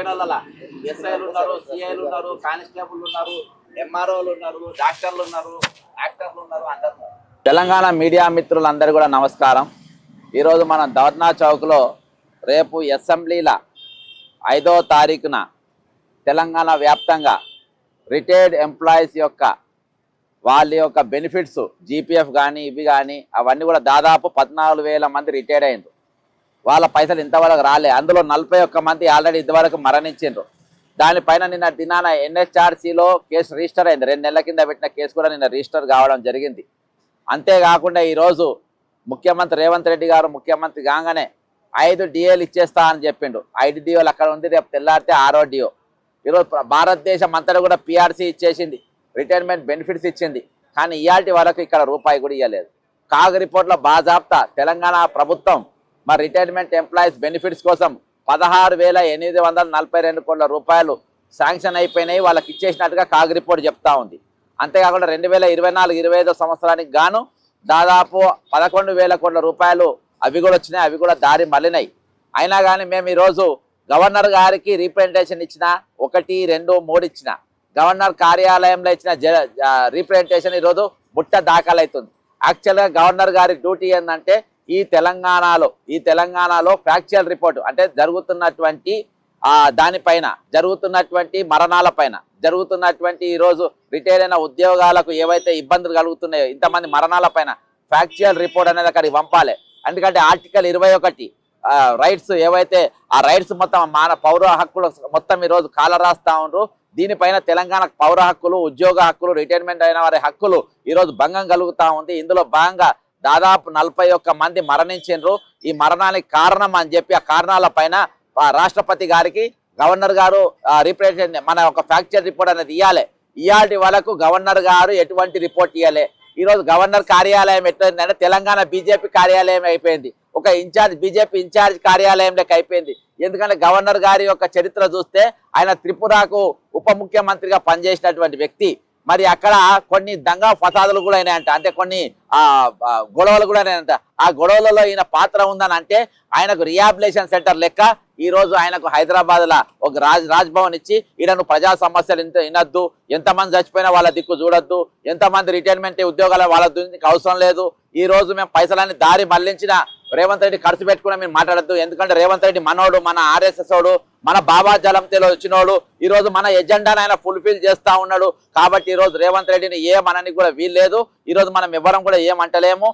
పోయిన ఎస్ఐలు ఉన్నారు, సిఐలు ఉన్నారు, కానిస్టేబుల్ ఉన్నారు, ఎంఆర్ఓలు ఉన్నారు, డాక్టర్లు ఉన్నారు, యాక్టర్లు ఉన్నారు, అందరు. తెలంగాణ మీడియా మిత్రులందరూ కూడా నమస్కారం. ఈరోజు మనం ధర్నా చౌక్లో రేపు అసెంబ్లీల 5వ తారీఖున తెలంగాణ వ్యాప్తంగా రిటైర్డ్ ఎంప్లాయీస్ యొక్క వాళ్ళ యొక్క బెనిఫిట్స్ జీపీఎఫ్ కానీ ఇవి కానీ అవన్నీ కూడా దాదాపు 14,000 మంది రిటైర్ అయ్యారు. వాళ్ళ పైసలు ఇంతవరకు రాలే. అందులో 41 మంది ఆల్రెడీ ఇంతవరకు మరణించారు. దానిపైన నిన్న దినాన ఎన్హెచ్ఆర్సీలో కేసు రిజిస్టర్ అయింది. 2 నెలల కింద పెట్టిన కేసు కూడా నిన్న రిజిస్టర్ కావడం జరిగింది. అంతేకాకుండా ఈరోజు ముఖ్యమంత్రి రేవంత్ రెడ్డి గారు ముఖ్యమంత్రి కాగానే 5 డిఏలు ఇచ్చేస్తా అని చెప్పిండు. 5 డిఓలు అక్కడ ఉంది, రేపు తెల్లారితే 6వ డిఓ. ఈరోజు భారతదేశం అంతటా కూడా పిఆర్సీ ఇచ్చేసింది, రిటైర్మెంట్ బెనిఫిట్స్ ఇచ్చింది. కానీ ఇయాల్టి వరకు ఇక్కడ రూపాయి కూడా ఇవ్వలేదు. కాగ్ రిపోర్ట్లో బాజాప్తా తెలంగాణ ప్రభుత్వం మరి రిటైర్మెంట్ ఎంప్లాయీస్ బెనిఫిట్స్ కోసం 16,842 కోట్ల రూపాయలు శాంక్షన్ అయిపోయినాయి, వాళ్ళకి ఇచ్చేసినట్టుగా కాగ్ రిపోర్ట్ చెప్తా ఉంది. అంతేకాకుండా 2024-25 సంవత్సరానికి గాను దాదాపు 11,000 కోట్ల రూపాయలు అవి కూడా వచ్చినాయి, అవి కూడా దారి మళ్ళినాయి. అయినా కానీ మేము ఈరోజు గవర్నర్ గారికి రీప్రజెంటేషన్ ఇచ్చిన 1, 2, 3 ఇచ్చిన గవర్నర్ కార్యాలయంలో ఇచ్చిన రీప్రజెంటేషన్ ఈరోజు ముట్ట దాఖలవుతుంది. యాక్చువల్గా గవర్నర్ గారి డ్యూటీ ఏంటంటే ఈ తెలంగాణలో ఫ్యాక్చువల్ రిపోర్ట్ అంటే జరుగుతున్నటువంటి దానిపైన జరుగుతున్నటువంటి మరణాల పైన జరుగుతున్నటువంటి ఈరోజు రిటైర్ అయిన ఉద్యోగాలకు ఏవైతే ఇబ్బందులు కలుగుతున్నాయో ఇంతమంది మరణాల పైన ఫ్యాక్చువల్ రిపోర్ట్ అనేది అక్కడికి పంపాలి. ఎందుకంటే ఆర్టికల్ 21 రైట్స్ ఏవైతే ఆ రైట్స్ మొత్తం పౌర హక్కులు మొత్తం ఈరోజు కాలరాస్తా ఉండ్రు. దీనిపైన తెలంగాణ పౌర హక్కులు, ఉద్యోగ హక్కులు, రిటైర్మెంట్ అయిన వారి హక్కులు ఈరోజు భంగం కలుగుతూ ఉంది. ఇందులో భాగంగా దాదాపు 41 మంది మరణించారు. ఈ మరణానికి కారణం అని చెప్పి ఆ కారణాల పైన రాష్ట్రపతి గారికి గవర్నర్ గారు రిప్రజెంట్ మన ఒక ఫ్యాక్చువల్ రిపోర్ట్ అనేది ఇవ్వాలి. ఇయాల్టి వాళ్ళకు గవర్నర్ గారు ఎటువంటి రిపోర్ట్ ఇవ్వాలి. ఈరోజు గవర్నర్ కార్యాలయం ఎట్లయిందంటే తెలంగాణ బీజేపీ కార్యాలయం అయిపోయింది, ఒక బీజేపీ ఇన్ఛార్జ్ కార్యాలయం లెక్క అయిపోయింది. ఎందుకంటే గవర్నర్ గారి యొక్క చరిత్ర చూస్తే ఆయన త్రిపురకు ఉప ముఖ్యమంత్రిగా పనిచేసినటువంటి వ్యక్తి. మరి అక్కడ కొన్ని దంగా ఫసాదులు కూడా అయినాయంట, అంటే కొన్ని గొడవలు కూడా అయినాయంట. ఆ గొడవలలో ఈయన పాత్ర ఉందని అంటే ఆయనకు రిహాబిలేషన్ సెంటర్ లెక్క ఈరోజు ఆయనకు హైదరాబాద్లో ఒక రాజ్భవన్ ఇచ్చి ఈయనను ప్రజా సమస్యలు వినొద్దు, ఎంతమంది చచ్చిపోయినా వాళ్ళ దిక్కు చూడొద్దు, ఎంతమంది రిటైర్మెంట్ ఉద్యోగాల వాళ్ళ గురించి అవసరం లేదు, ఈ రోజు మేము పైసలన్నీ దారి మళ్లించిన రేవంత్ రెడ్డి ఖర్చు పెట్టుకుని మీరు మాట్లాడద్దు. ఎందుకంటే రేవంత్ రెడ్డి మనోడు, మన ఆర్ఎస్ఎస్ ఓడు, మన బాబా జలంతేలో వచ్చినోడు, ఈరోజు మన ఎజెండాను ఆయన ఫుల్ఫిల్ చేస్తూ ఉన్నాడు. కాబట్టి ఈరోజు రేవంత్ రెడ్డిని ఏమనని కూడా వీల్లేదు. ఈరోజు మనం ఎవరం కూడా ఏమంటలేము.